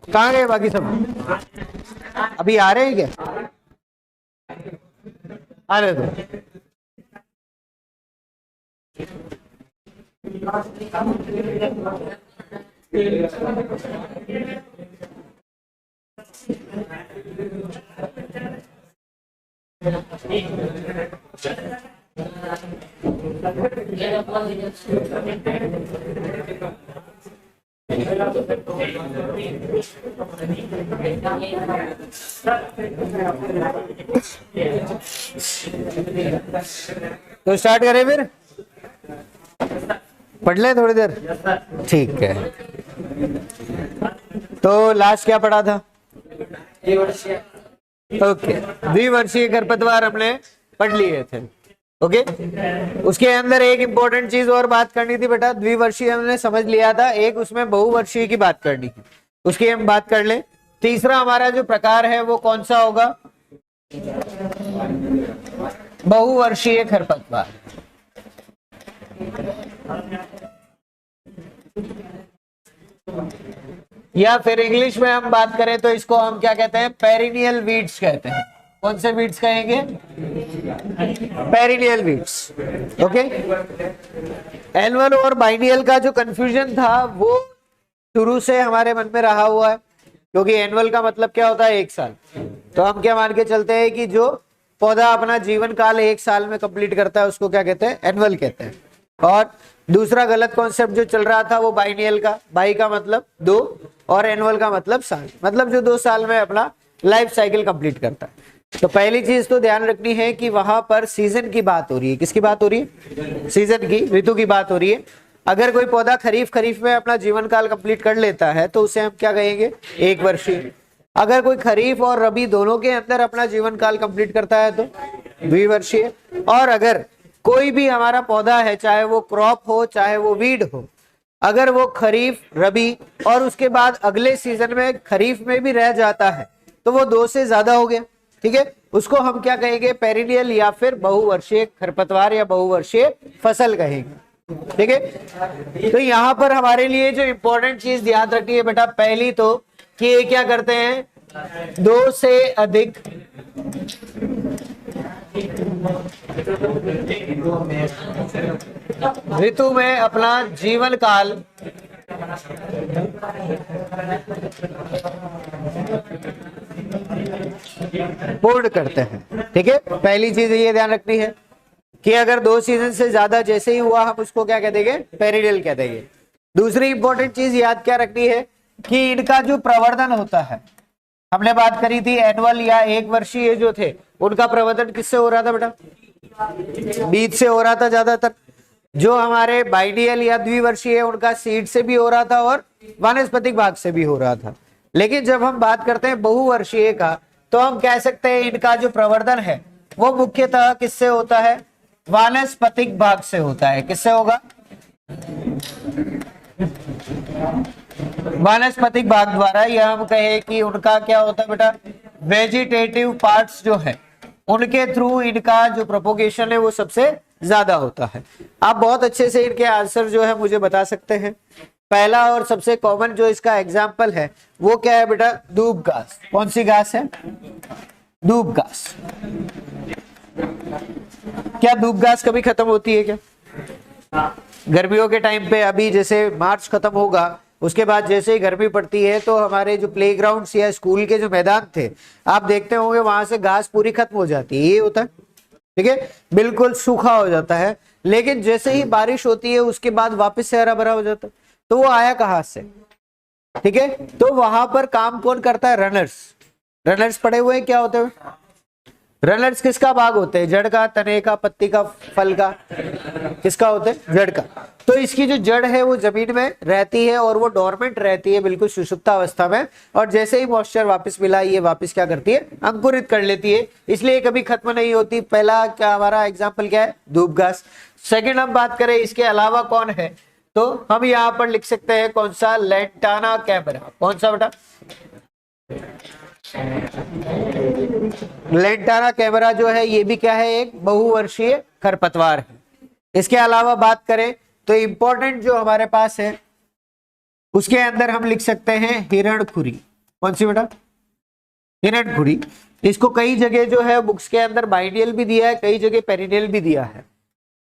कहाँ गए बाकी सब? अभी आ रहे हैं क्या? आ रहे थे। तो स्टार्ट करें फिर, पढ़ ले थोड़ी देर, ठीक है। तो लास्ट क्या पढ़ा था? ओके, द्विवर्षीय खरपतवार हमने पढ़ लिए थे। ओके, उसके अंदर एक इंपॉर्टेंट चीज और बात करनी थी बेटा। द्विवर्षीय हमने समझ लिया था, एक उसमें बहुवर्षीय की बात करनी है, उसकी हम बात कर ले। तीसरा हमारा जो प्रकार है वो कौन सा होगा? बहुवर्षीय खरपतवार। या फिर इंग्लिश में हम बात करें तो इसको हम क्या कहते हैं? पेरिनियल वीड्स कहते हैं। कौन से वीड्स कहेंगे? Perennial weeds. ओके, एनुअल और बाइनियल का जो कंफ्यूजन था वो शुरू से हमारे मन में रहा हुआ है, क्योंकि एनुअल का मतलब क्या होता है? 1 साल। तो हम क्या मान के चलते हैं कि जो पौधा अपना जीवन काल 1 साल में कंप्लीट करता है उसको क्या कहते हैं? एनुअल कहते हैं। और दूसरा गलत कॉन्सेप्ट जो चल रहा था वो बाइनियल का। बाई का मतलब 2 और एनुअल का मतलब साल, मतलब जो 2 साल में अपना लाइफ साइकिल कंप्लीट करता है। तो पहली चीज तो ध्यान रखनी है कि वहां पर सीजन की बात हो रही है। किसकी बात हो रही है? सीजन की, ऋतु की बात हो रही है। अगर कोई पौधा खरीफ में अपना जीवन काल कंप्लीट कर लेता है तो उसे हम क्या कहेंगे? 1 वर्षीय। अगर कोई खरीफ और रबी दोनों के अंदर अपना जीवन काल कंप्लीट करता है तो द्विवर्षीय। और अगर कोई भी हमारा पौधा है, चाहे वो क्रॉप हो चाहे वो वीड हो, अगर वो खरीफ, रबी और उसके बाद अगले सीजन में खरीफ में भी रह जाता है तो वो 2 से ज्यादा हो गया। ठीक है, उसको हम क्या कहेंगे? पेरिनियल या फिर बहुवर्षीय खरपतवार या बहुवर्षीय फसल कहेंगे। ठीक है, तो यहाँ पर हमारे लिए जो इंपॉर्टेंट चीज याद रखनी है बेटा, पहली तो कि ये क्या करते हैं? 2 से अधिक ऋतु में अपना जीवन काल पूर्ण करते हैं। ठीक है, पहली चीज ये ध्यान रखनी है कि अगर 2 सीजन से ज्यादा जैसे ही हुआ हम उसको क्या कह देंगे? पेरिनियल कह देंगे। दूसरी इंपॉर्टेंट चीज याद क्या रखनी है कि इनका जो प्रवर्धन होता है, हमने बात करी थी एनुअल या 1 वर्षीय जो थे उनका प्रवर्धन किससे हो रहा था बेटा? बीज से हो रहा था ज्यादातर। जो हमारे बाइनियल या द्विवर्षीय उनका सीड से भी हो रहा था और वानस्पतिक भाग से भी हो रहा था। लेकिन जब हम बात करते हैं बहुवर्षीय का तो हम कह सकते हैं इनका जो प्रवर्धन है वो मुख्यतः किससे होता है? वानस्पतिक भाग से होता है। किससे होगा? वानस्पतिक भाग द्वारा। यह हम कहे कि उनका क्या होता है बेटा? वेजिटेटिव पार्ट्स जो है उनके थ्रू इनका जो प्रोपोगेशन है वो सबसे ज्यादा होता है। आप बहुत अच्छे से इनके आंसर जो है मुझे बता सकते हैं। पहला और सबसे कॉमन जो इसका एग्जाम्पल है वो क्या है बेटा? दूब घास। कौन सी घास है? दूब घास। क्या दूब घास कभी खत्म होती है क्या? गर्मियों के टाइम पे, अभी जैसे मार्च खत्म होगा उसके बाद जैसे ही गर्मी पड़ती है तो हमारे जो प्लेग्राउंड्स या स्कूल के जो मैदान थे आप देखते होंगे वहां से घास पूरी खत्म हो जाती है। ये होता है, ठीक है, बिल्कुल सूखा हो जाता है। लेकिन जैसे ही बारिश होती है उसके बाद वापस से हरा भरा हो जाता है। तो वो आया कहां से? ठीक है, तो वहां पर काम कौन करता है? रनर्स। रनर्स पड़े हुए क्या होते हैं? रनर्स किसका भाग होते हैं? जड़ का, तने का, पत्ती का, फल का? किसका होते हैं? जड़ का। तो इसकी जो जड़ है वो जमीन में रहती है और वो डोरमेंट रहती है, बिल्कुल सुषुप्त अवस्था में। और जैसे ही मॉइस्चर वापस मिला ये वापस क्या करती है? अंकुरित कर लेती है, इसलिए कभी खत्म नहीं होती। पहला क्या हमारा एग्जाम्पल क्या है? दूब घास। सेकेंड हम बात करें इसके अलावा कौन है तो हम यहाँ पर लिख सकते हैं कौन सा? Lantana camara. कौन सा बेटा? लेंटाना कैमरा जो है ये भी क्या है? एक बहुवर्षीय खरपतवार है। इसके अलावा बात करें तो इंपॉर्टेंट जो हमारे पास है उसके अंदर हम लिख सकते हैं हिरणखुरी। कौन सी बेटा? हिरणखुरी। इसको कई जगह जो है बुक्स के अंदर बाइडियल भी दिया है, कई जगह पेरिनियल भी दिया है।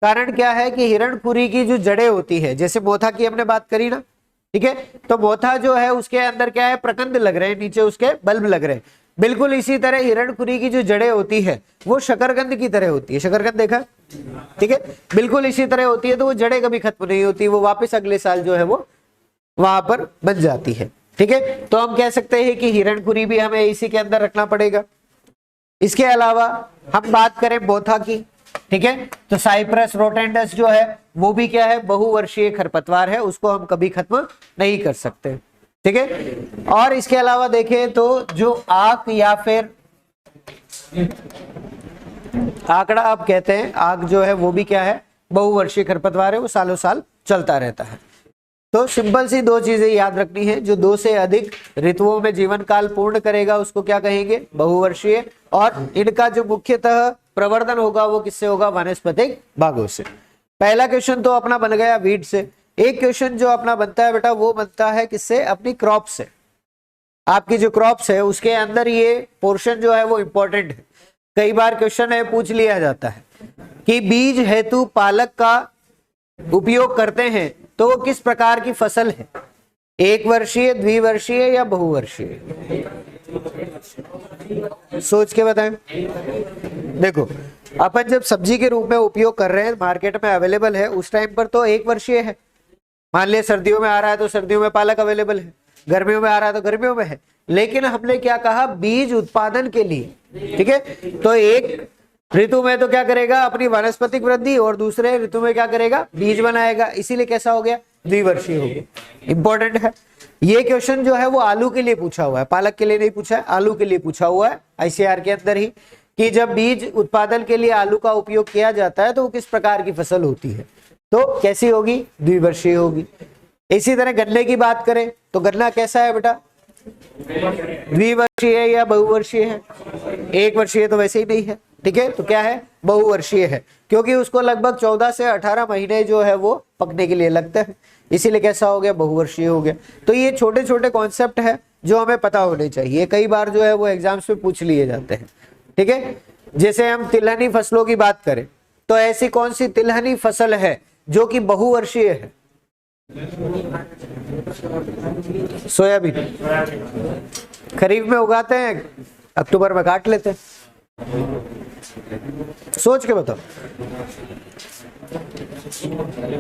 कारण क्या है कि हिरणखुरी की जो जड़ें होती है, जैसे मोथा की हमने बात करी ना, ठीक है, तो मोथा जो है उसके अंदर क्या है, प्रकंद लग रहे हैं, नीचे उसके बल्ब लग रहे हैं। बिल्कुल इसी तरह हिरणखुरी की जो जड़ें होती है वो शकरकंद की तरह होती है। शकरकंद देखा, ठीक है, बिल्कुल इसी तरह होती है। तो वो जड़ें कभी खत्म नहीं होती, वो वापस अगले साल जो है वो वहां पर बन जाती है, ठीक है। तो हम कह सकते हैं कि हिरणखुरी भी हमें इसी के अंदर रखना पड़ेगा। इसके अलावा हम बात करें मोथा की, ठीक है, तो साइप्रस रोटेंडस जो है वो भी क्या है, बहुवर्षीय खरपतवार है, उसको हम कभी खत्म नहीं कर सकते, ठीक है। और इसके अलावा देखें तो जो आक या फिर आंकड़ा आप कहते हैं, आक जो है वो भी क्या है, बहुवर्षीय खरपतवार है, वो सालों साल चलता रहता है। तो सिंपल सी दो चीजें याद रखनी है, जो 2 से अधिक ऋतुओं में जीवन काल पूर्ण करेगा उसको क्या कहेंगे, बहुवर्षीय। और इनका जो मुख्यतः प्रवर्धन होगा वो किससे होगा, वानस्पतिक भागों से। पहला क्वेश्चन तो अपना बन गया वीड से। एक क्वेश्चन जो अपना बनता है बेटा वो बनता है किससे, अपनी क्रॉप से। आपकी जो क्रॉप्स है उसके अंदर ये पोर्शन जो है वो इंपॉर्टेंट है। कई बार क्वेश्चन है पूछ लिया जाता है कि बीज हेतु पालक का उपयोग करते हैं तो वो किस प्रकार की फसल है, 1 वर्षीय, द्विवर्षीय या बहुवर्षीय? सोच के बताएं। देखो अपन जब सब्जी के रूप में उपयोग कर रहे हैं, मार्केट में अवेलेबल है, उस टाइम पर तो 1 वर्षीय है। मान लिया सर्दियों में आ रहा है तो सर्दियों में पालक अवेलेबल है, गर्मियों में आ रहा है तो गर्मियों में है। लेकिन हमने क्या कहा, बीज उत्पादन के लिए, ठीक है, तो एक ऋतु में तो क्या करेगा, अपनी वानस्पतिक वृद्धि, और दूसरे ऋतु में क्या करेगा, बीज बनाएगा। इसीलिए कैसा हो गया, द्विवर्षीय हो गया। इंपॉर्टेंट है ये क्वेश्चन जो है वो आलू के लिए पूछा हुआ है, पालक के लिए नहीं पूछा है, आलू के लिए पूछा हुआ है आईसीआर के अंदर ही, कि जब बीज उत्पादन के लिए आलू का उपयोग किया जाता है तो वो किस प्रकार की फसल होती है, तो कैसी होगी, द्विवर्षीय होगी। इसी तरह गन्ने की बात करें तो गन्ना कैसा है बेटा, द्विवर्षीय या बहुवर्षीय है? 1 वर्षीय तो वैसे ही नहीं है, ठीक है, तो क्या है, बहुवर्षीय है, क्योंकि उसको लगभग 14 से 18 महीने जो है वो पकने के लिए लगते हैं, इसीलिए कैसा हो गया, बहुवर्षीय हो गया। तो ये छोटे छोटे कॉन्सेप्ट है जो हमें पता होने चाहिए, कई बार जो है वो एग्जाम्स में पूछ लिए जाते हैं, ठीक है। जैसे हम तिलहनी फसलों की बात करें तो ऐसी कौन सी तिलहनी फसल है जो कि बहुवर्षीय है? सोयाबीन खरीफ में उगाते हैं, अक्टूबर में काट लेते हैं। सोच के बताओ,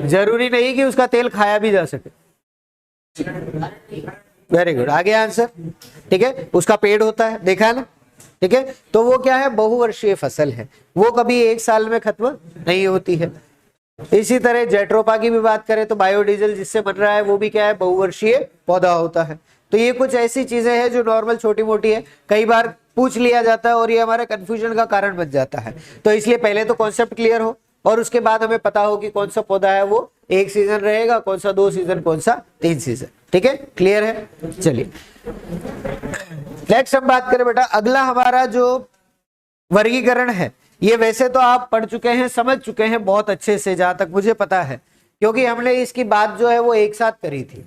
जरूरी नहीं कि उसका तेल खाया भी जा सके। वेरी गुड, आगे आंसर, ठीक है। उसका पेड़ होता है, देखा है ना, ठीक है, तो वो क्या है, बहुवर्षीय फसल है, वो कभी 1 साल में खत्म नहीं होती है। इसी तरह जेट्रोपा की भी बात करें तो बायोडीजल जिससे बन रहा है वो भी क्या है, बहुवर्षीय पौधा होता है। तो ये कुछ ऐसी चीजें हैं जो नॉर्मल छोटी मोटी है, कई बार पूछ लिया जाता है और ये हमारे कंफ्यूजन का कारण बन जाता है। तो इसलिए पहले तो कॉन्सेप्ट क्लियर हो और उसके बाद हमें पता हो कि कौन सा पौधा है वो 1 सीजन रहेगा, कौन सा 2 सीजन, कौन सा 3 सीजन, ठीक है, क्लियर है। चलिए नेक्स्ट हम बात करें बेटा, अगला हमारा जो वर्गीकरण है, ये वैसे तो आप पढ़ चुके हैं, समझ चुके हैं बहुत अच्छे से, जहां तक मुझे पता है, क्योंकि हमने इसकी बात जो है वो एक साथ करी थी।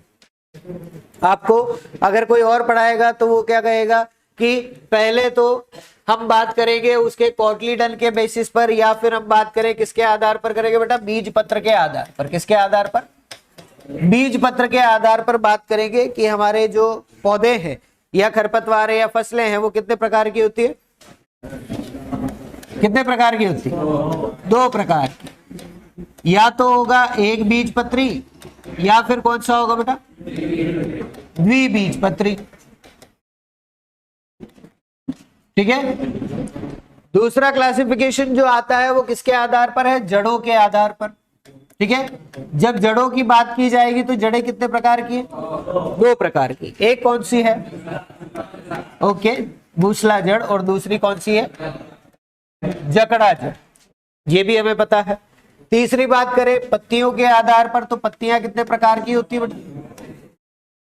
आपको अगर कोई और पढ़ाएगा तो वो क्या कहेगा कि पहले तो हम बात करेंगे उसके कोटलीडन के बेसिस पर, या फिर हम बात करें किसके आधार पर करेंगे बेटा, बीज पत्र के आधार पर। किसके आधार पर, बीज पत्र के आधार पर बात करेंगे कि हमारे जो पौधे हैं या खरपतवार है या फसलें हैं वो कितने प्रकार की होती है, कितने प्रकार की होती है, 2 प्रकार की। या तो होगा एक बीजपत्री या फिर कौन सा होगा बेटा, द्विबीजपत्री, ठीक है। दूसरा क्लासिफिकेशन जो आता है वो किसके आधार पर है, जड़ों के आधार पर, ठीक है। जब जड़ों की बात की जाएगी तो जड़ें कितने प्रकार की है, 2 प्रकार की। एक कौन सी है, ओके, मूसला जड़, और दूसरी कौन सी है, जकड़ा जड़, ये भी हमें पता है। तीसरी बात करें पत्तियों के आधार पर तो पत्तियां कितने प्रकार की होती है,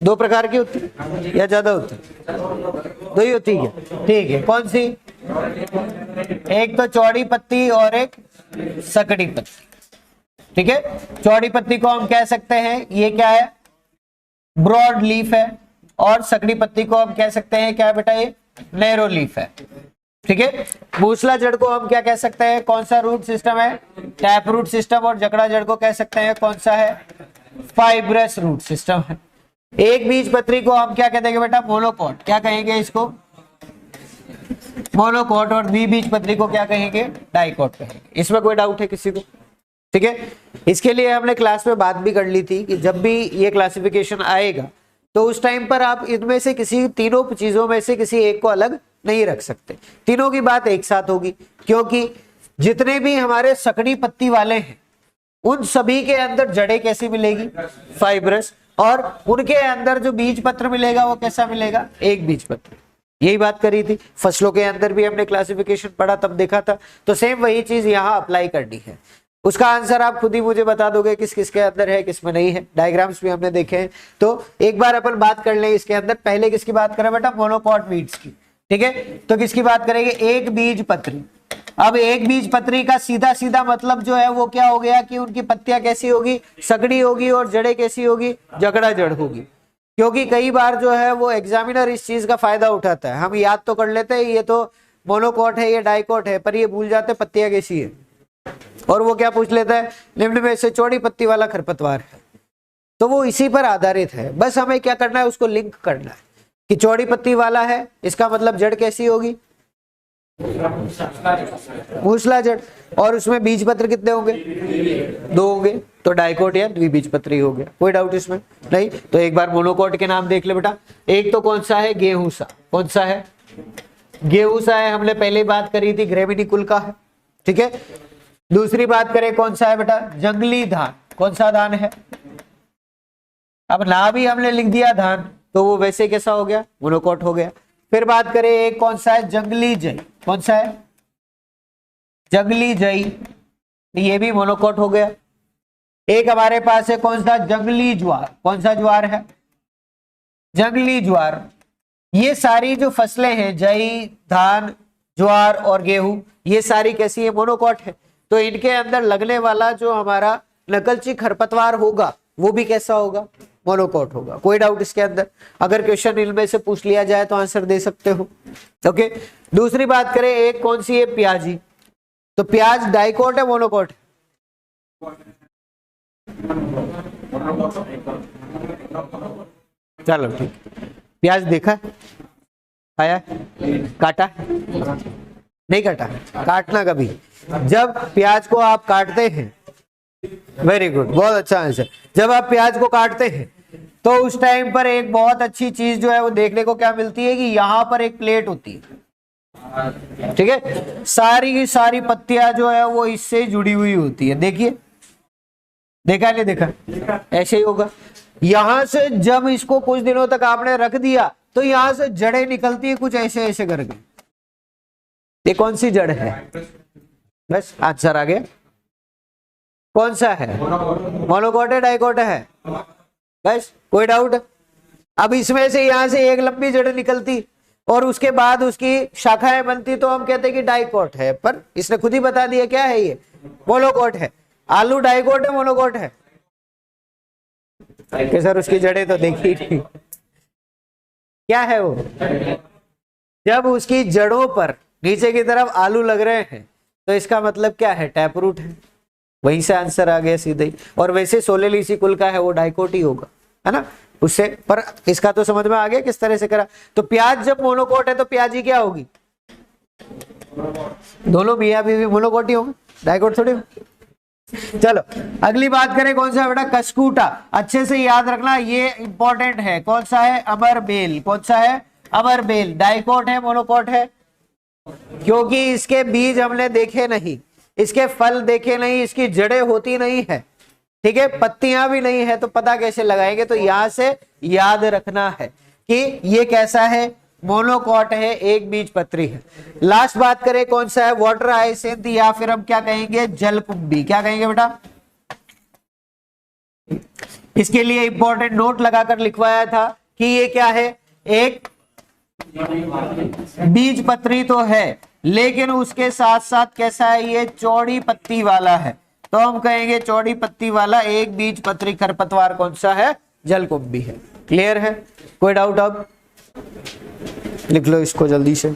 2 प्रकार की होती है या ज्यादा होती है, 2 ही होती है, ठीक है। कौन सी, एक तो चौड़ी पत्ती और एक सकड़ी पत्ती, ठीक है। चौड़ी पत्ती को हम कह सकते हैं ये क्या है, ब्रॉड लीफ है, और सकड़ी पत्ती को हम कह सकते हैं क्या बेटा, ये नैरो लीफ है। ठीक है, मूसला जड़ को हम क्या कह सकते हैं, कौन सा रूट सिस्टम है, टैप रूट सिस्टम। और जकड़ा जड़ को कह सकते हैं कौन सा है, फाइब्रस रूट सिस्टम है। एक बीज पत्री को हम क्या कहते हैं बेटा, मोनोकॉट। क्या कहेंगे इसको, मोनोकॉट। और द्विबीज पत्री को क्या कहेंगे, डाइकॉट कहेंगे। इसमें कोई डाउट है किसी को? ठीक है, इसके लिए हमने क्लास में बात भी कर ली थी कि जब भी ये क्लासिफिकेशन आएगा तो उस टाइम पर आप इनमें से किसी तीनों चीजों में से किसी एक को अलग नहीं रख सकते, तीनों की बात एक साथ होगी। क्योंकि जितने भी हमारे सकड़ी पत्ती वाले हैं उन सभी के अंदर जड़ें कैसी मिलेगी, फाइब्रस। और उनके अंदर जो बीज पत्र मिलेगा वो कैसा मिलेगा, एक बीज पत्र। यही बात करी थी, फसलों के अंदर भी हमने क्लासिफिकेशन पढ़ा तब देखा था। तो सेम वही चीज यहाँ अप्लाई करनी है। उसका आंसर आप खुद ही मुझे बता दोगे किस किस के अंदर है, किस में नहीं है। डायग्राम्स भी हमने देखे हैं। तो एक बार अपन बात कर लें इसके अंदर। पहले किसकी बात करें बेटा, मोनोकॉट वीड्स की। ठीक है, तो किसकी बात करेंगे, एक बीज पत्री। अब एक बीज पत्री का सीधा सीधा मतलब जो है वो क्या हो गया कि उनकी पत्तियां कैसी होगी, सकड़ी होगी, और जड़ें कैसी होगी, जकड़ा जड़ होगी। क्योंकि कई बार जो है वो एग्जामिनर इस चीज का फायदा उठाता है। हम याद तो कर लेते हैं ये तो मोनोकॉट है, ये डाइकॉट है, पर ये भूल जाते पत्तियां कैसी है। और वो क्या पूछ लेता है, निम्न में से चौड़ी पत्ती वाला खरपतवार है। तो वो इसी पर आधारित है। बस हमें क्या करना है, उसको लिंक करना है कि चौड़ी पत्ती वाला है, इसका मतलब जड़ कैसी होगी, मूसला जड़। और उसमें बीज पत्र कितने होंगे, 2 होंगे। तो डाइकोट या द्विबीज पत्री हो गया। कोई डाउट इसमें नहीं? तो एक बार मोनोकोट के नाम देख ले बेटा। एक तो कौन सा है, गेहूसा। कौन सा है, गेहूसा है। हमने पहले बात करी थी, ग्रेविनी कुल का है। ठीक है, दूसरी बात करें कौन सा है बेटा, जंगली धान। कौन सा धान है, अब ना भी हमने लिख दिया धान तो वो वैसे कैसा हो गया, मोनोकोट हो गया। फिर बात करें एक कौन सा है, जंगली जई। कौन सा है, जंगली जई, ये भी मोनोकोट हो गया। एक हमारे पास है कौन सा, जंगली ज्वार। कौन सा ज्वार है, जंगली ज्वार। ये सारी जो फसलें हैं, जई, धान, ज्वार और गेहूं, ये सारी कैसी है, मोनोकोट है। तो इनके अंदर लगने वाला जो हमारा नकलची खरपतवार होगा वो भी कैसा होगा, मोनोकोट होगा। कोई डाउट इसके अंदर? अगर क्वेश्चन इनमें से पूछ लिया जाए तो आंसर दे सकते हो। ओके, दूसरी बात करें एक कौन सी है, प्याजी। तो प्याज डाइकोट है, मोनोकोट? चलो ठीक, प्याज देखा, खाया, काटा, नहीं काटा, काटना कभी। जब प्याज को आप काटते हैं, वेरी गुड, बहुत अच्छा आंसर। जब आप प्याज को काटते हैं तो उस टाइम पर एक बहुत अच्छी चीज जो है वो देखने को क्या मिलती है कि यहाँ पर एक प्लेट होती है। ठीक है, सारी की सारी पत्तियां जो है वो इससे जुड़ी हुई होती है। देखिए, देखा नहीं देखा, ऐसे ही होगा। यहां से जब इसको कुछ दिनों तक आपने रख दिया तो यहां से जड़ें निकलती है कुछ ऐसे ऐसे करके। ये कौन सी जड़ है, बस आंसर आ गया। कौन सा है, मोनोकोट है, डाइकोट है, बस। कोई डाउट? अब इसमें से यहां से एक लंबी जड़ निकलती और उसके बाद उसकी शाखाएं बनती तो हम कहते हैं कि डाइकोट है, पर इसने खुद ही बता दिया क्या है, ये मोनोकोट है। आलू डाइकोट है, मोनोकोट है? कि सर उसकी जड़ें तो देखी नहीं, क्या है वो? जब उसकी जड़ों पर नीचे की तरफ आलू लग रहे हैं तो इसका मतलब क्या है, टैप रूट है। वहीं से आंसर आ गया सीधे ही। और वैसे सोलेलिसी कुल का है वो डाइकोट ही होगा, है ना, उससे। पर इसका तो समझ में आ गया किस तरह से करा। तो प्याज जब मोनोकोट है तो प्याजी क्या होगी, दोनों मियां बीवी मोनोकोट ही होंगे, डाइकोट थोड़ी। चलो अगली बात करें कौन सा बेटा, कस्कूटा। अच्छे से याद रखना, ये इंपॉर्टेंट है। कौन सा है, अमरबेल। कौन सा है, अमरबेल। डाइकोट है, मोनोकोट है? क्योंकि इसके बीज हमने देखे नहीं, इसके फल देखे नहीं, इसकी जड़ें होती नहीं है, ठीक है, पत्तियां भी नहीं है, तो पता कैसे लगाएंगे? तो यहां से याद रखना है कि ये कैसा है, मोनोकोट है, एक बीज पत्री है। लास्ट बात करें कौन सा है, वाटर हाइसिंथ, या फिर हम क्या कहेंगे, जलकुंभी। क्या कहेंगे बेटा? इसके लिए इंपॉर्टेंट नोट लगाकर लिखवाया था कि ये क्या है, एक बीज पत्री तो है लेकिन उसके साथ साथ कैसा है, ये चौड़ी पत्ती वाला है। तो हम कहेंगे चौड़ी पत्ती वाला एक बीज पत्री खरपतवार कौन सा है, जलकुंभी है। क्लियर है? कोई डाउट? अब लिख लो इसको जल्दी से।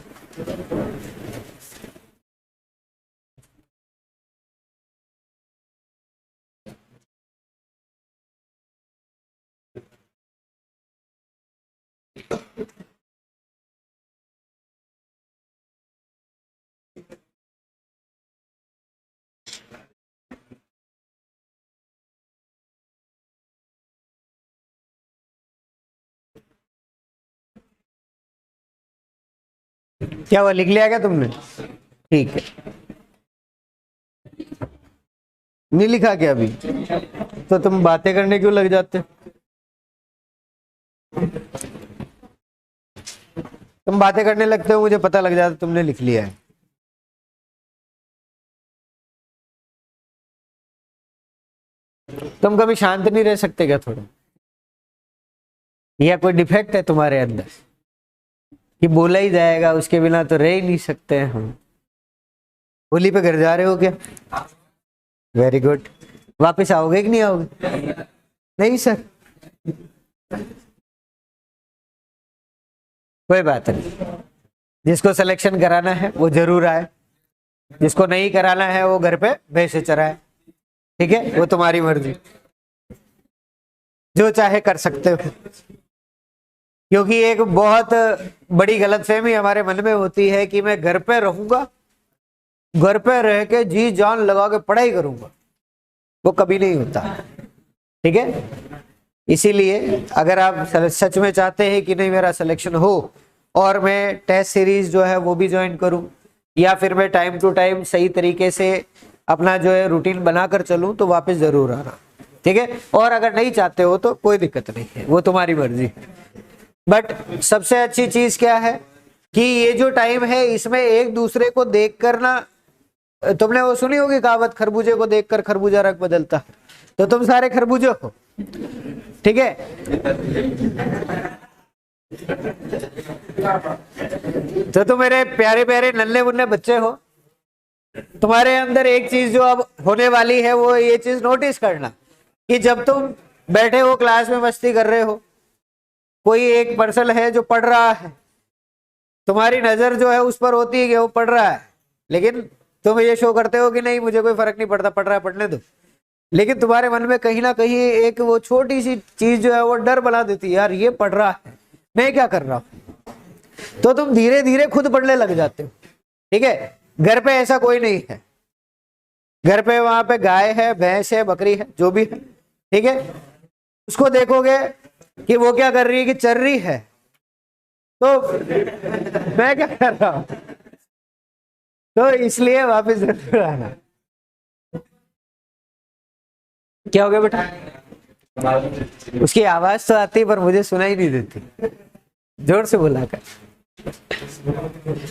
क्या हुआ, लिख लिया क्या तुमने? ठीक है, नहीं लिखा क्या अभी? तो तुम बातें करने क्यों लग जाते? तुम बातें करने लगते हो, मुझे पता लग जाता तुमने लिख लिया है। तुम कभी शांत नहीं रह सकते क्या थोड़ा? या कोई डिफेक्ट है तुम्हारे अंदर कि बोला ही जाएगा, उसके बिना तो रह ही नहीं सकते हैं हम? होली पे घर जा रहे हो क्या? Very good. वापस आओगे कि नहीं आओगे? नहीं सर, कोई बात नहीं। जिसको सिलेक्शन कराना है वो जरूर आए, जिसको नहीं कराना है वो घर पे भैंसे चराए। ठीक है, वो तुम्हारी मर्जी, जो चाहे कर सकते हो। क्योंकि एक बहुत बड़ी गलतफहमी हमारे मन में होती है कि मैं घर पे रहूंगा, घर पे रह के जी जान लगा के पढ़ाई करूंगा। वो कभी नहीं होता। ठीक है, इसीलिए अगर आप सच में चाहते हैं कि नहीं मेरा सिलेक्शन हो और मैं टेस्ट सीरीज जो है वो भी ज्वाइन करूं, या फिर मैं टाइम टू टाइम सही तरीके से अपना जो है रूटीन बनाकर चलूं, तो वापस जरूर आना। ठीक है, और अगर नहीं चाहते हो तो कोई दिक्कत नहीं है, वो तुम्हारी मर्जी है। बट सबसे अच्छी चीज क्या है कि ये जो टाइम है इसमें एक दूसरे को देख कर ना, तुमने वो सुनी होगी कहावत, खरबूजे को देखकर खरबूजा रंग बदलता। तो तुम सारे खरबूजे हो। ठीक है, तो तुम मेरे प्यारे प्यारे नन्हे मुन्ने बच्चे हो। तुम्हारे अंदर एक चीज जो अब होने वाली है वो ये चीज नोटिस करना कि जब तुम बैठे हो क्लास में मस्ती कर रहे हो, कोई एक पर्सन है जो पढ़ रहा है, तुम्हारी नजर जो है उस पर होती है कि वो पढ़ रहा है, लेकिन तुम ये शो करते हो कि नहीं मुझे कोई फर्क नहीं पड़ता, पढ़ रहा है पढ़ने दो। लेकिन तुम्हारे मन में कहीं ना कहीं एक वो छोटी सी चीज जो है वो डर बना देती है, यार ये पढ़ रहा है, मैं क्या कर रहा हूं? तो तुम धीरे धीरे खुद पढ़ने लग जाते हो। ठीक है, घर पे ऐसा कोई नहीं है। घर पे वहां पे गाय है, भैंस है, बकरी है, जो भी है। ठीक है, उसको देखोगे कि वो क्या कर रही है, कि चर रही है, तो मैं क्या कर रहा हूं? तो इसलिए वापस जरूर आना। क्या हो गया बेटा? उसकी आवाज तो आती पर मुझे सुनाई नहीं देती, जोर से बोला कर।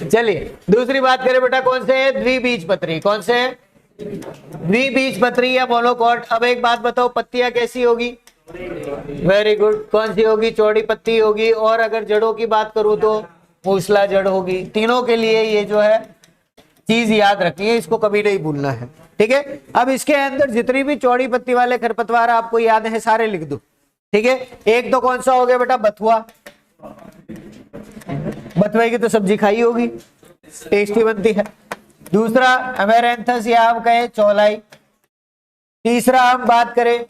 चलिए दूसरी बात करें बेटा, कौन से है? द्विबीजपत्री। कौन से है? द्विबीजपत्री या मोनोकॉट। अब एक बात बताओ, पत्तियां कैसी होगी? Very good. कौन सी होगी? चौड़ी पत्ती होगी। और अगर जड़ों की बात करूं तो मूसला जड़ होगी। तीनों के लिए ये जो है चीज याद रखनी है, इसको कभी नहीं भूलना है। ठीक है, अब इसके अंदर जितनी भी चौड़ी पत्ती वाले खरपतवार आपको याद है सारे लिख दो। ठीक है, एक तो कौन सा हो गया बेटा? बथुआ। बथुए की तो सब्जी खाई होगी, टेस्टी बनती है। दूसरा अमेरेंथस या हम कहें चौलाई। तीसरा हम बात करें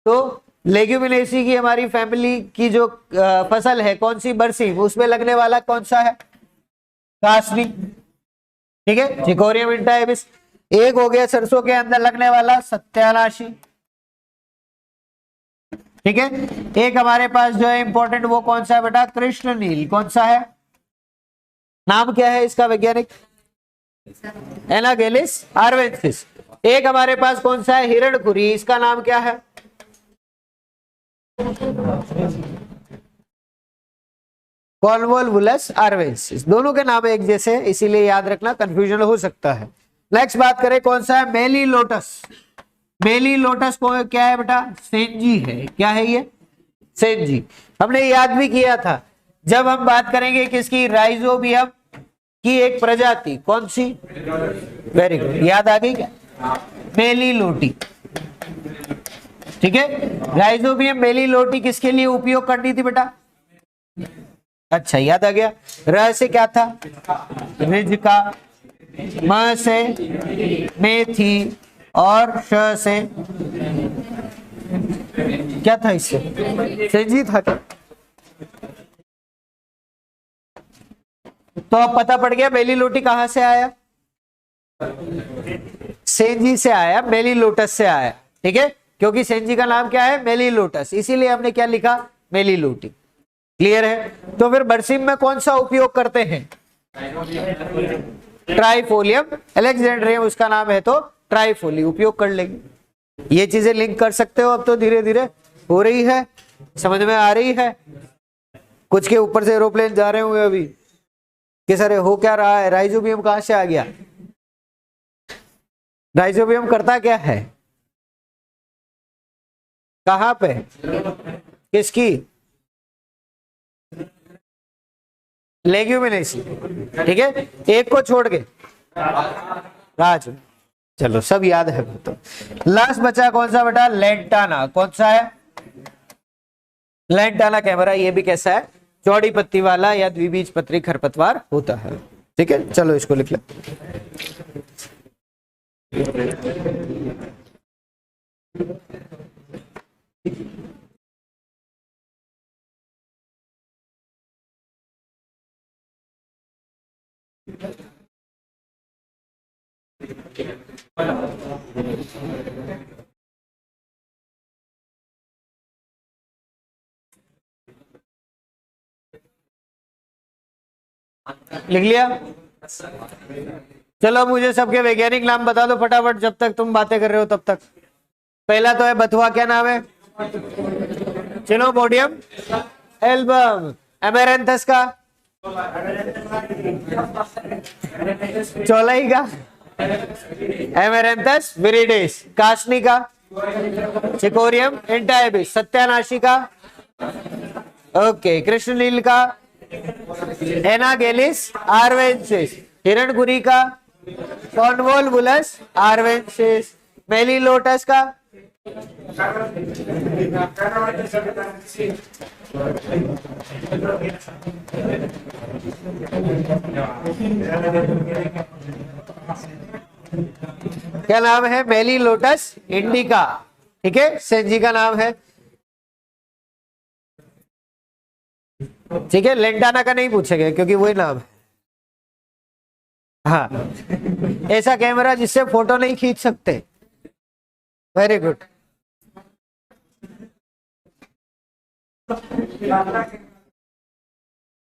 तो लेग्यूमिनेसी की हमारी फैमिली की जो फसल है कौन सी? बरसी। उसमें लगने वाला कौन सा है? कासनी। ठीक है, चिकोरियम इंटाइबिस। एक हो गया सरसों के अंदर लगने वाला सत्यानाशी। ठीक है, एक हमारे पास जो है इंपॉर्टेंट वो कौन सा है बेटा? कृष्ण नील। कौन सा है? नाम क्या है इसका वैज्ञानिक? एनागेलिस आर्वेंसिस। एक हमारे पास कौन सा है? हिरणखुरी। इसका नाम क्या है? कॉन्वोल्वुलस आर्वेंसिस। दोनों के नाम एक जैसे, इसीलिए याद रखना, कंफ्यूजन हो सकता है। नेक्स्ट बात करें कौन सा है? मेली लोटस। मेली लोटस को क्या है बेटा? सेंजी है। क्या है ये? सेंजी। हमने याद भी किया था जब हम बात करेंगे किसकी? राइजोबियम की एक प्रजाति। कौन सी? वेरी गुड, याद आ गई क्या? मेली लोटी। ठीक है। राइजोबियम मेलिलोटी किसके लिए उपयोग करनी थी बेटा? अच्छा याद आ गया। र से क्या था? रिज का, म से मेथी और श से क्या था? इससे सेंजी था क्या? तो अब पता पड़ गया मेलिलोटी कहां से आया? सेंजी से आया, मेलिलोटस से आया। ठीक है, क्योंकि सेंजी का नाम क्या है? मेलिलोटस, इसीलिए हमने क्या लिखा? मेलिलोटी। क्लियर है? तो फिर बरसीम में कौन सा उपयोग करते हैं? ट्राइफोलियम एलेक्जेंड्रियम उसका नाम है, तो ट्राइफोली उपयोग कर लेंगे। ये चीजें लिंक कर सकते हो। अब तो धीरे धीरे हो रही है, समझ में आ रही है। कुछ के ऊपर से एरोप्लेन जा रहे होंगे अभी कि सर हो क्या रहा है? राइजोबियम कहां से आ गया? राइजोबियम करता क्या है? कहां पे? किसकी? लेग्यूमिनेसी। ठीक है, एक को छोड़ के राज। चलो सब याद है। तो लास्ट बचा कौन सा बेटा? लेंटाना। कौन सा है? Lantana camara. ये भी कैसा है? चौड़ी पत्ती वाला या द्विबीजपत्री खरपतवार होता है। ठीक है, चलो इसको लिख ले। लिख लिया? चलो मुझे सबके वैज्ञानिक नाम बता दो फटाफट, जब तक तुम बातें कर रहे हो तब तक। पहला तो है बथुआ, क्या नाम है? चिनोबोडियम एल्बम। एमेरेंथस का? चौलाई का? एमेरेंथस विरिडिस। काशनी का? चिकोरियम एंटाइबिस। सत्यानाशी का? ओके। कृष्णनील का? एनागेलिस आर्वेंसिस। हिरणगुरी का? कॉन्वोल्वुलस आर्वेंसिस। मेलिलोटस का? क्या नाम है? मेलिलोटस इंडिका। ठीक है, सेंजी का नाम है। ठीक है, लेंटाना का नहीं पूछेंगे क्योंकि वही नाम है। हाँ, ऐसा कैमरा जिससे फोटो नहीं खींच सकते। Very good.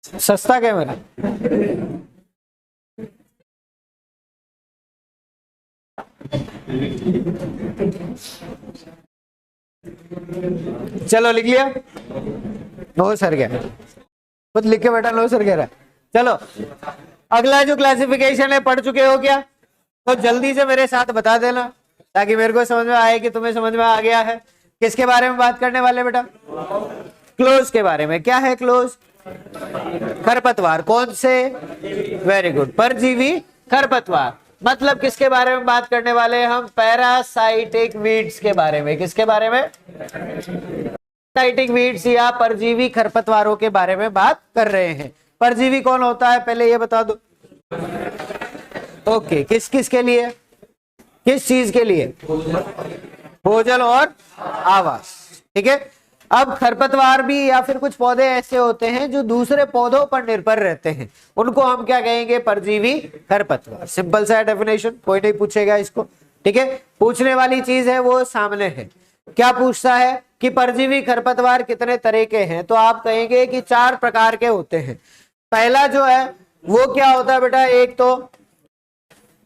सस्ता कैमरा। चलो लिख लिया? नो सर क्या खुद लिख के बैठा, नो सर कह रहा है। चलो अगला जो क्लासिफिकेशन है पढ़ चुके हो क्या? तो जल्दी से मेरे साथ बता देना ताकि मेरे को समझ में आए कि तुम्हें समझ में आ गया है। किसके बारे में बात करने वाले बेटा? क्लोज के बारे में। क्या है क्लोज? खरपतवार। कौन से? वेरी गुड, परजीवी खरपतवार। मतलब किसके बारे में बात करने वाले हैं हम? पैरासाइटिक वीड्स के बारे में। किसके बारे में? पैरासाइटिक वीड्स या परजीवी खरपतवारों के बारे में बात कर रहे हैं। परजीवी कौन होता है पहले ये बता दो। ओके, किस किस के लिए? किस चीज के लिए? भोजन और आवास। ठीक है। अब खरपतवार भी या फिर कुछ पौधे ऐसे होते हैं जो दूसरे पौधों पर निर्भर रहते हैं, उनको हम क्या कहेंगे? परजीवी खरपतवार। सिंपल सा डेफिनेशन, कोई नहीं पूछेगा इसको। ठीक है, पूछने वाली चीज है वो सामने है। क्या पूछता है कि परजीवी खरपतवार कितने तरह के हैं? तो आप कहेंगे कि 4 प्रकार के होते हैं। पहला जो है वो क्या होता है बेटा? एक तो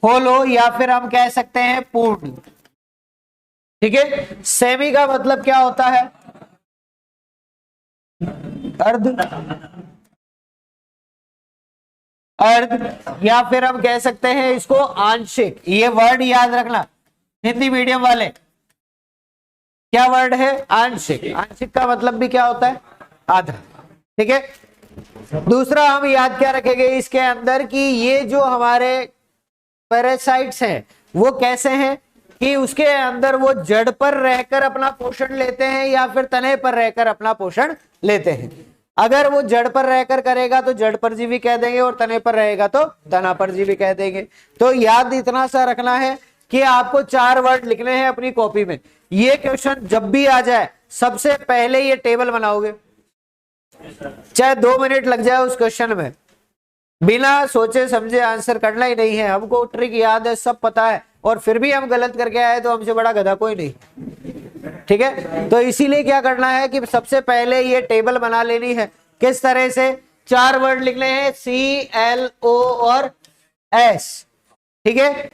होलो या फिर हम कह सकते हैं पूर्ण। ठीक है, सेमी का मतलब क्या होता है? अर्ध। अर्ध या फिर हम कह सकते हैं इसको आंशिक। ये वर्ड याद रखना हिंदी मीडियम वाले। क्या वर्ड है? आंशिक। आंशिक का मतलब भी क्या होता है? आधा। ठीक है। दूसरा हम याद क्या रखेंगे इसके अंदर कि ये जो हमारे पैरासाइट्स हैं वो कैसे हैं कि उसके अंदर वो जड़ पर रहकर अपना पोषण लेते हैं या फिर तने पर रहकर अपना पोषण लेते हैं। अगर वो जड़ पर रहकर करेगा तो जड़ परजीवी कह देंगे और तने पर रहेगा तो तना परजीवी कह देंगे। तो याद इतना सा रखना है कि आपको 4 वर्ड लिखने हैं अपनी कॉपी में। ये क्वेश्चन जब भी आ जाए सबसे पहले ये टेबल बनाओगे, चाहे 2 मिनट लग जाए उस क्वेश्चन में, बिना सोचे समझे आंसर करना ही नहीं है। हमको ट्रिक याद है, सब पता है, और फिर भी हम गलत करके आए तो हमसे बड़ा गधा कोई नहीं। ठीक है, तो इसीलिए क्या करना है कि सबसे पहले ये टेबल बना लेनी है। किस तरह से? 4 वर्ड लिखने हैं, CLO और S। ठीक है,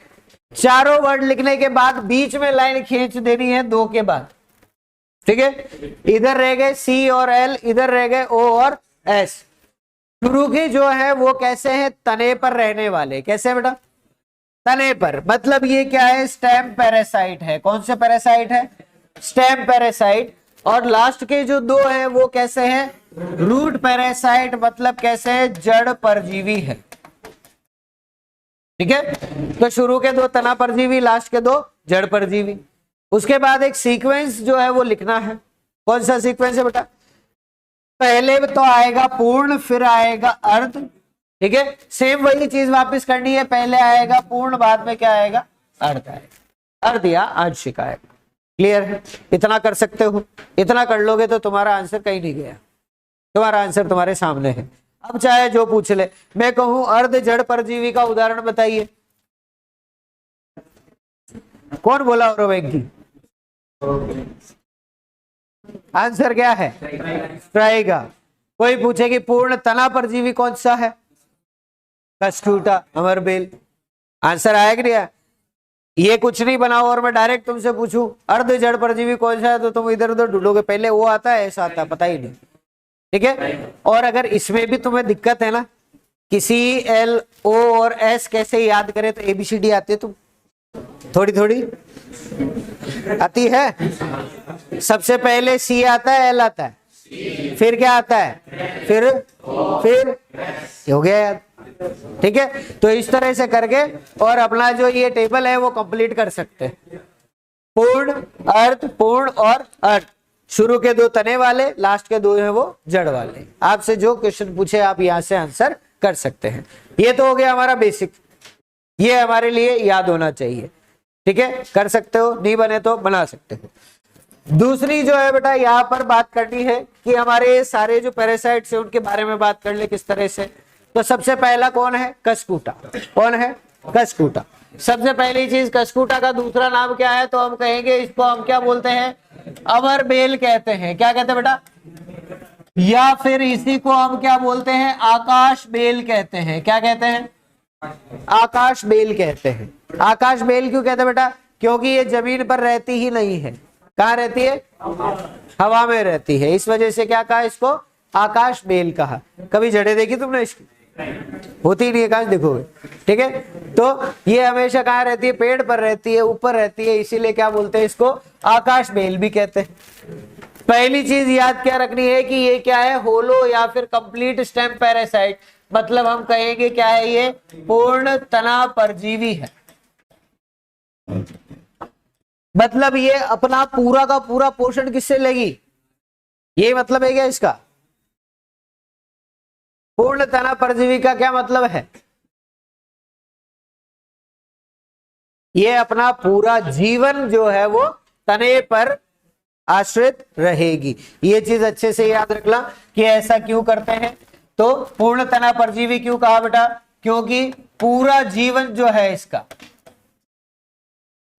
चारों वर्ड लिखने के बाद बीच में लाइन खींच देनी है 2 के बाद। ठीक है, इधर रह गए C और L, इधर रह गए O और S। शुरू की जो है वो कैसे है? तने पर रहने वाले। कैसे बेटा? तने पर। मतलब ये क्या है? स्टेम पैरासाइट है। कौन से पैरासाइट है? Stem parasite. और लास्ट के जो 2 हैं वो कैसे हैं? Root parasite. मतलब कैसे है? जड़ परजीवी है। ठीक है, तो शुरू के 2 तना परजीवी, लास्ट के 2 जड़ परजीवी। उसके बाद एक सीक्वेंस जो है वो लिखना है। कौन सा सीक्वेंस है बेटा? पहले तो आएगा पूर्ण, फिर आएगा अर्ध। ठीक है, सेम वही चीज वापस करनी है, पहले आएगा पूर्ण, बाद में क्या आएगा? अर्ध आएगा। अर्ध या आंशिक आएगा। क्लियर है? इतना कर सकते हो, इतना कर लोगे तो तुम्हारा आंसर कहीं नहीं गया, तुम्हारा आंसर तुम्हारे सामने है। अब चाहे जो पूछ ले, मैं कहूं अर्ध जड़ परजीवी का उदाहरण बताइए, कौन बोला? औरवेंकी। आंसर क्या है? स्ट्राइगा। कोई पूछे कि पूर्ण तना परजीवी कौन सा है? कस्टूटा, अमरबेल। आंसर आएगा नहीं? ये कुछ नहीं बनाओ और मैं डायरेक्ट तुमसे पूछूं अर्ध जड़ परजीवी कौन सा है, तो तुम इधर उधर ढूंढोगे, पहले वो आता है, ऐसा आता है, पता ही नहीं। ठीक है, और अगर इसमें भी तुम्हें दिक्कत है ना, किसी CLO और S कैसे याद करे, तो ABCD आती है तुम थोड़ी थोड़ी आती है। सबसे पहले C आता है, L आता है, फिर क्या आता है? फिर हो गया याद। ठीक है, तो इस तरह से करके और अपना जो ये टेबल है वो कंप्लीट कर सकते हैं। पूर्ण, अर्ध, पूर्ण और अर्ध। शुरू के 2 तने वाले, लास्ट के 2 हैं वो जड़ वाले। आपसे जो क्वेश्चन पूछे आप यहां से आंसर कर सकते हैं। ये तो हो गया हमारा बेसिक, ये हमारे लिए याद होना चाहिए। ठीक है, कर सकते हो, नहीं बने तो बना सकते हो। दूसरी जो है बेटा यहाँ पर बात करनी है कि हमारे सारे जो पैरासाइट्स हैं उनके बारे में बात कर ले किस तरह से। तो सबसे पहला कौन है? कस्कूटा। कौन है? कस्कूटा। सबसे पहली चीज, कस्कूटा का दूसरा नाम क्या है? तो हम कहेंगे इसको हम क्या बोलते हैं? अमरबेल कहते हैं। क्या कहते हैं बेटा? या फिर इसी को हम क्या बोलते हैं? आकाश बेल कहते हैं। क्या कहते हैं? आकाश बेल कहते हैं। आकाश बेल क्यों कहते हैं बेटा? क्योंकि ये जमीन पर रहती ही नहीं है। कहाँ रहती है? हवा में रहती है। इस वजह से क्या कहा इसको? आकाश बेल कहा। कभी जड़ें देखी तुमने इसकी? होती नहीं है, कहाँ देखोगे? ठीक है, तो ये हमेशा कहाँ रहती है? पेड़ पर रहती है, ऊपर रहती है, इसीलिए क्या बोलते हैं इसको? आकाश बेल भी कहते हैं। पहली चीज याद क्या रखनी है कि ये क्या है? होलो या फिर कंप्लीट स्टेम पैरासाइट। मतलब हम कहेंगे क्या है? ये पूर्ण तना परजीवी है। मतलब ये अपना पूरा का पूरा पोषण किससे लेगी? ये मतलब है क्या इसका? पूर्ण तना परजीवी का क्या मतलब है? ये अपना पूरा जीवन जो है वो तने पर आश्रित रहेगी। ये चीज अच्छे से याद रखना कि ऐसा क्यों करते हैं। तो पूर्ण तना परजीवी क्यों कहा बेटा? क्योंकि पूरा जीवन जो है इसका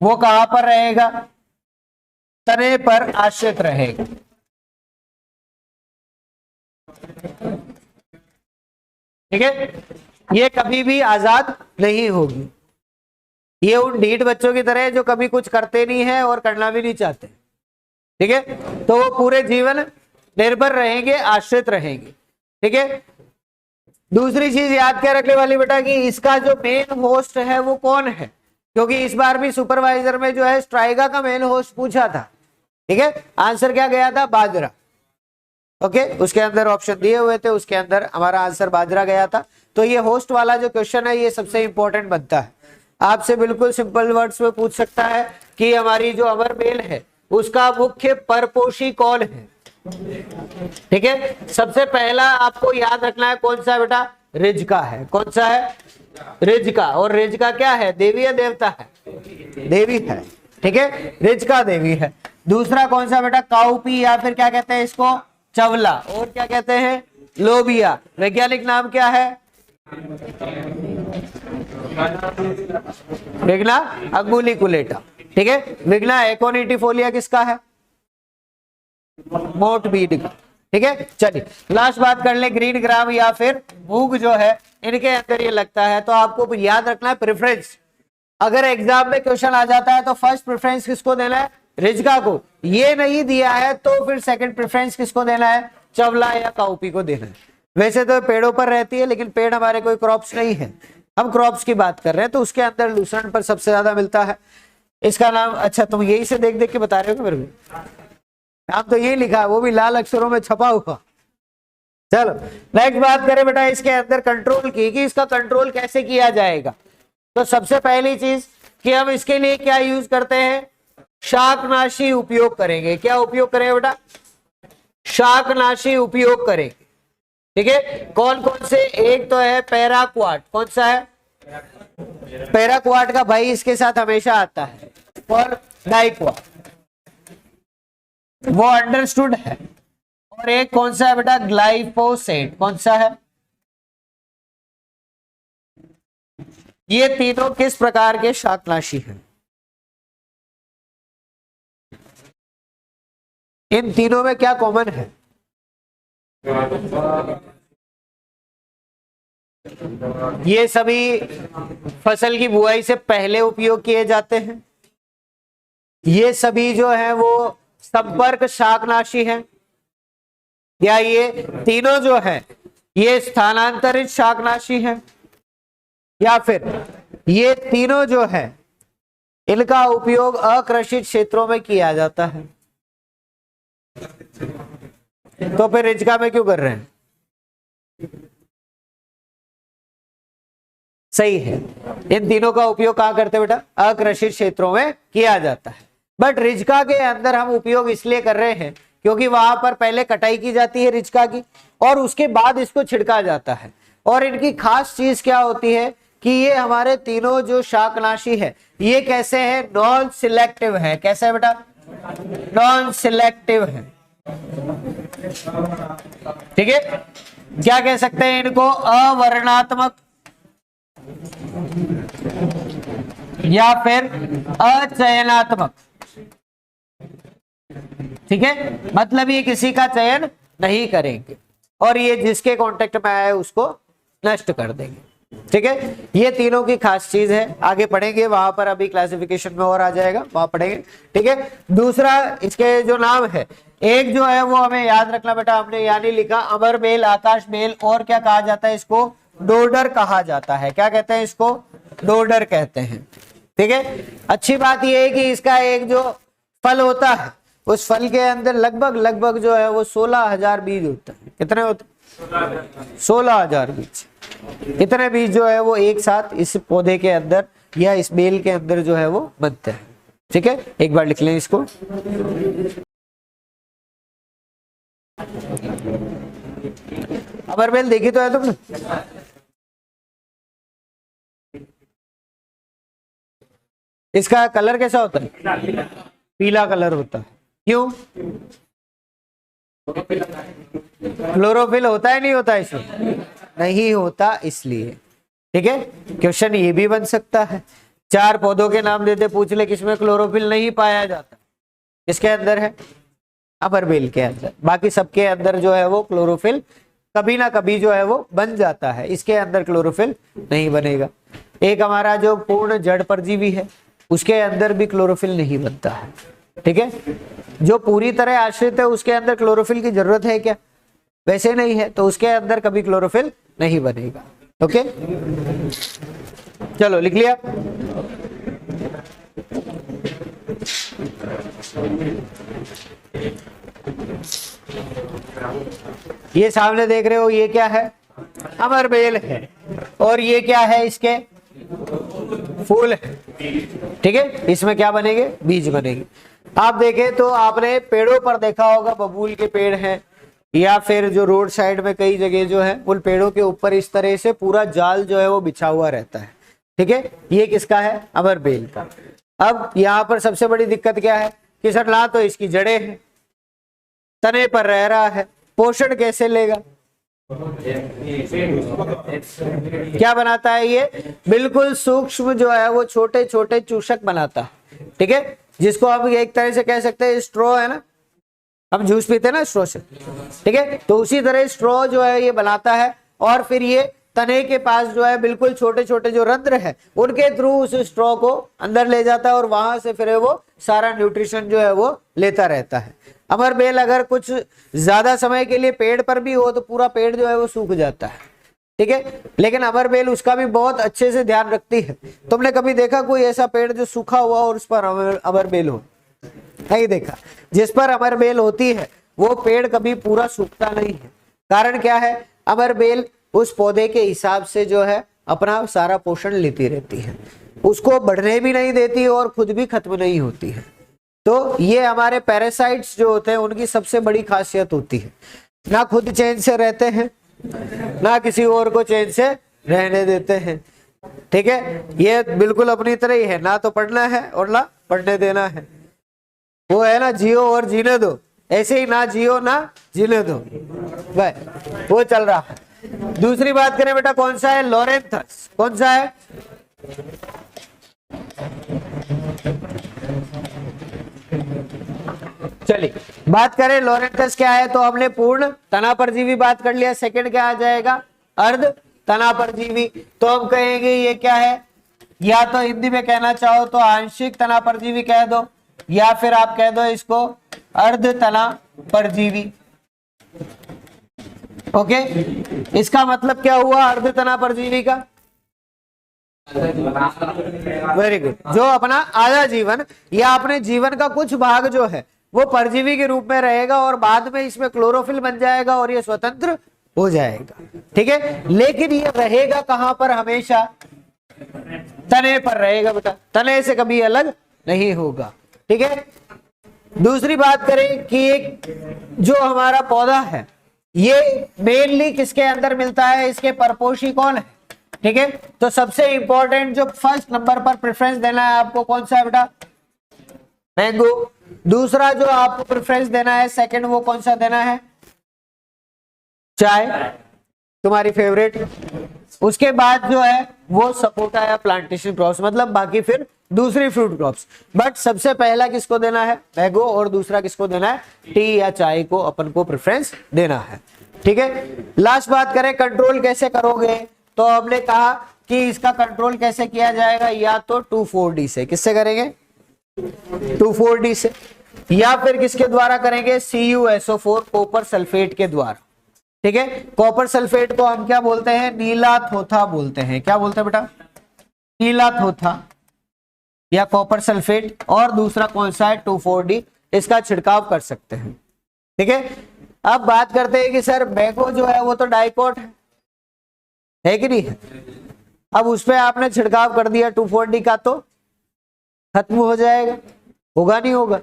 वो कहां पर रहेगा? तने पर आश्रित रहेगा। ठीक है, ये कभी भी आजाद नहीं होगी। ये उन ढीठ बच्चों की तरह है जो कभी कुछ करते नहीं है और करना भी नहीं चाहते। ठीक है, तो वो पूरे जीवन निर्भर रहेंगे, आश्रित रहेंगे। ठीक है, दूसरी चीज याद क्या रखने वाली बेटा कि इसका जो मेन होस्ट है वो कौन है? क्योंकि इस बार भी सुपरवाइजर में जो है स्ट्राइगा का मेन होस्ट पूछा था। ठीक है, आंसर क्या गया था? बाजरा। ओके, उसके अंदर ऑप्शन दिए हुए थे, उसके अंदर हमारा आंसर बाजरा गया था। तो ये होस्ट वाला जो क्वेश्चन है ये सबसे इंपॉर्टेंट बनता है। आपसे बिल्कुल सिंपल वर्ड्स में पूछ सकता है कि हमारी जो अमर बेल है उसका मुख्य परपोषी कौन है। ठीक है, सबसे पहला आपको याद रखना है कौन सा है बेटा, ऋज का है। कौन सा है, ऋज का। और ऋज का क्या है, देवी है देवता है, देवी है। ठीक है, ऋज का देवी है। दूसरा कौन सा बेटा, काउपी या फिर क्या कहते हैं इसको, चवला। और क्या कहते हैं, लोबिया। वैज्ञानिक नाम क्या है, विग्ना अंगुलिकुलेटा। ठीक है, विग्ना एकोनिटिफोलिया किसका है, मोट बीड का। ठीक है, चलिए लास्ट बात कर ले, ग्रीन ग्राम या फिर मूंग जो है इनके अंदर ये लगता है। तो आपको याद रखना है प्रेफरेंस, अगर एग्जाम में क्वेश्चन आ जाता है तो फर्स्ट प्रेफरेंस किसको देना है, रिजका को। ये नहीं दिया है तो फिर सेकंड प्रेफरेंस किसको देना है, चवला या काउपी को देना है। वैसे तो पेड़ों पर रहती है लेकिन पेड़ हमारे कोई क्रॉप्स नहीं है, हम क्रॉप्स की बात कर रहे हैं, तो उसके अंदर लूसर्न पर सबसे ज्यादा मिलता है। इसका नाम, अच्छा तुम यही से देख देख के बता रहे हो मेरे को, नाम तो यही लिखा है, वो भी लाल अक्षरों में छपा हुआ। चलो नेक्स्ट बात करें बेटा इसके अंदर कंट्रोल की, कि इसका कंट्रोल कैसे किया जाएगा। तो सबसे पहली चीज कि हम इसके लिए क्या यूज करते हैं, शाकनाशी उपयोग करेंगे। क्या उपयोग करेंगे बेटा, शाकनाशी उपयोग करेंगे। ठीक है, कौन कौन से, एक तो है पैराक्वाट। कौन सा है, पैराक्वाट का भाई इसके साथ हमेशा आता है, और डाइक्वाट, वो अंडरस्टूड है। और एक कौन सा है बेटा, ग्लाइफोसेट। कौन सा है, ये तीनों किस प्रकार के शाकनाशी हैं, इन तीनों में क्या कॉमन है, ये सभी फसल की बुआई से पहले उपयोग किए जाते हैं। ये सभी जो है वो संपर्क शाकनाशी हैं, या ये तीनों जो है ये स्थानांतरित शाकनाशी हैं, या फिर ये तीनों जो है इनका उपयोग अकृषित क्षेत्रों में किया जाता है। तो फिर रिजका में क्यों कर रहे हैं, सही है, इन तीनों का उपयोग कहां करते हैं बेटा, अकृषित क्षेत्रों में किया जाता है। बट रिजका के अंदर हम उपयोग इसलिए कर रहे हैं क्योंकि वहां पर पहले कटाई की जाती है रिजका की, और उसके बाद इसको छिड़का जाता है। और इनकी खास चीज क्या होती है कि ये हमारे तीनों जो शाकनाशी है ये कैसे है, नॉन सिलेक्टिव है। कैसे है बेटा, नॉन सिलेक्टिव है। ठीक है, क्या कह सकते हैं इनको, अवर्णात्मक या फिर अचयनात्मक। ठीक है, मतलब ये किसी का चयन नहीं करेंगे और ये जिसके कांटेक्ट में आए उसको नष्ट कर देंगे। ठीक है, ये तीनों की खास चीज है, आगे पढ़ेंगे वहां पर, अभी क्लासिफिकेशन में और आ जाएगा, वहां पढ़ेंगे। ठीक है, दूसरा इसके जो नाम है, एक जो है वो हमें याद रखना बेटा, हमने यानी लिखा अमर बेल, आकाश बेल, और क्या कहा जाता है इसको, डोडर कहा जाता है। क्या कहते हैं इसको, डोडर कहते हैं। ठीक है, अच्छी बात यह है कि इसका एक जो फल होता है उस फल के अंदर लगभग जो है वो 16,000 बीज होता है। कितने होते हैं, 16,000 बीज। इतने बीज जो है वो एक साथ इस पौधे के अंदर या इस बेल के अंदर जो है वो बनते हैं। ठीक है, एक बार लिख लें इसको। अमर बेल देखी तो है तुमने, इसका कलर कैसा होता है, पीला कलर होता है। क्यों, क्लोरोफिल होता है नहीं होता इसमें, नहीं होता इसलिए। ठीक है, क्वेश्चन ये भी बन सकता है, 4 पौधों के नाम देते पूछ ले किसमें क्लोरोफिल नहीं पाया जाता, किसके अंदर है, अमर बेल के अंदर। बाकी सबके अंदर जो है वो क्लोरोफिल कभी ना कभी जो है वो बन जाता है, इसके अंदर क्लोरोफिल नहीं बनेगा। एक हमारा जो पूर्ण जड़ परजीवी है उसके अंदर भी क्लोरोफिल नहीं बनता है। ठीक है, जो पूरी तरह आश्रित है उसके अंदर क्लोरोफिल की जरूरत है क्या, वैसे नहीं है, तो उसके अंदर कभी क्लोरोफिल नहीं बनेगा। ओके, चलो लिख लिया। ये सामने देख रहे हो ये क्या है, अमर बेल है, और ये क्या है इसके फूल है, ठीक है, इसमें क्या बनेंगे, बीज बनेंगे। आप देखें तो आपने पेड़ों पर देखा होगा, बबूल के पेड़ हैं या फिर जो रोड साइड में कई जगह जो है उन पेड़ों के ऊपर इस तरह से पूरा जाल जो है वो बिछा हुआ रहता है, ठीक है। ये किसका है, अमरबेल का। अब यहाँ पर सबसे बड़ी दिक्कत क्या है कि सर ना तो इसकी जड़ें हैं, तने पर रह रहा है, पोषण कैसे लेगा, क्या बनाता है ये, बिल्कुल सूक्ष्म जो है वो छोटे छोटे चूषक बनाता है, ठीक है, जिसको आप एक तरह से कह सकते हैं स्ट्रॉ है ना, हम जूस पीते हैं ना स्ट्रॉ से, ठीक है, तो उसी तरह स्ट्रॉ जो है ये बनाता है और फिर ये तने के पास जो है बिल्कुल छोटे छोटे जो रंध्र है उनके थ्रू उस स्ट्रॉ को अंदर ले जाता है और वहां से फिर वो सारा न्यूट्रिशन जो है वो लेता रहता है। अमरबेल अगर कुछ ज्यादा समय के लिए पेड़ पर भी हो तो पूरा पेड़ जो है वो सूख जाता है, ठीक है, लेकिन अमरबेल उसका भी बहुत अच्छे से ध्यान रखती है। तुमने कभी देखा कोई ऐसा पेड़ जो सूखा हुआ और उस पर अमरबेल हो, नहीं देखा। जिस पर अमरबेल होती है वो पेड़ कभी पूरा सूखता नहीं है। कारण क्या है, अमरबेल उस पौधे के हिसाब से जो है अपना सारा पोषण लेती रहती है, उसको बढ़ने भी नहीं देती और खुद भी खत्म नहीं होती है। तो ये हमारे पैरासाइट्स जो होते हैं उनकी सबसे बड़ी खासियत होती है, ना खुद चैन से रहते हैं ना किसी और को चैन से रहने देते हैं, ठीक है। ये बिल्कुल अपनी तरह ही है, ना तो पढ़ना है और ना पढ़ने देना है। वो है ना जियो और जीने दो, ऐसे ही ना जियो ना जीने दो, भाई वो चल रहा है। दूसरी बात करें बेटा, कौन सा है, लोरेंथस, कौन सा है, चलिए बात करें लोरेंथस क्या है। तो हमने पूर्ण तना परजीवी बात कर लिया। सेकंड क्या आ जाएगा, अर्ध तना परजीवी। तो हम कहेंगे ये क्या है, या तो हिंदी में कहना चाहो तो आंशिक तना परजीवी कह दो या फिर आप कह दो इसको अर्ध तना परजीवी। ओके, इसका मतलब क्या हुआ अर्ध तना परजीवी का, वेरी गुड, जो अपना आधा जीवन या अपने जीवन का कुछ भाग जो है वो परजीवी के रूप में रहेगा और बाद में इसमें क्लोरोफिल बन जाएगा और ये स्वतंत्र हो जाएगा, ठीक है। लेकिन ये रहेगा कहां पर, हमेशा तने पर रहेगा बेटा, तने से कभी अलग नहीं होगा, ठीक है। दूसरी बात करें कि एक जो हमारा पौधा है ये मेनली किसके अंदर मिलता है, इसके परपोषी कौन है, ठीक है। तो सबसे इंपॉर्टेंट जो फर्स्ट नंबर पर प्रेफरेंस देना है आपको कौन सा है बेटा, मैंगो। दूसरा जो आपको प्रेफरेंस देना है सेकंड, वो कौन सा देना है, चाय, तुम्हारी फेवरेट। उसके बाद जो है वो सपोटा या प्लांटेशन क्रॉप्स, मतलब बाकी फिर दूसरी फ्रूट क्रॉप्स। बट सबसे पहला किसको देना है, मैंगो, और दूसरा किसको देना है, टी या चाय को अपन को प्रेफरेंस देना है, ठीक है। लास्ट बात करें कंट्रोल कैसे करोगे, तो हमने कहा कि इसका कंट्रोल कैसे किया जाएगा, या तो 2,4-D से, किससे करेंगे, 2,4-D से, या फिर किसके द्वारा करेंगे, CuSO4 कॉपर सल्फेट के द्वारा, ठीक है। कॉपर सल्फेट को हम क्या बोलते हैं, नीला थोथा बोलते हैं। क्या बोलते हैं बेटा, नीला थोथा या कॉपर सल्फेट। और दूसरा कौन सा है, 2,4-D, इसका छिड़काव कर सकते हैं, ठीक है। अब बात करते हैं कि सर मैंगो जो है वो तो डाइकोट है कि नहीं है। अब उस पर आपने छिड़काव कर दिया 2,4-D का तो खत्म हो जाएगा, होगा नहीं होगा,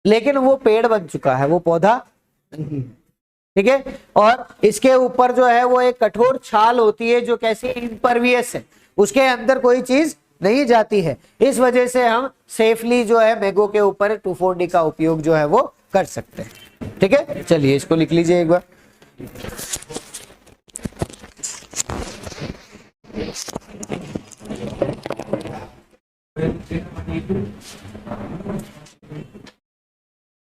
लेकिन वो पेड़ बन चुका है, वो पौधा नहीं है, ठीक है। और इसके ऊपर जो है वो एक कठोर छाल होती है जो कैसी इम्परवियस है, उसके अंदर कोई चीज नहीं जाती है। इस वजह से हम सेफली जो है मैंगो के ऊपर 2,4-D का उपयोग जो है वो कर सकते हैं, ठीक है। चलिए इसको लिख लीजिए एक बार।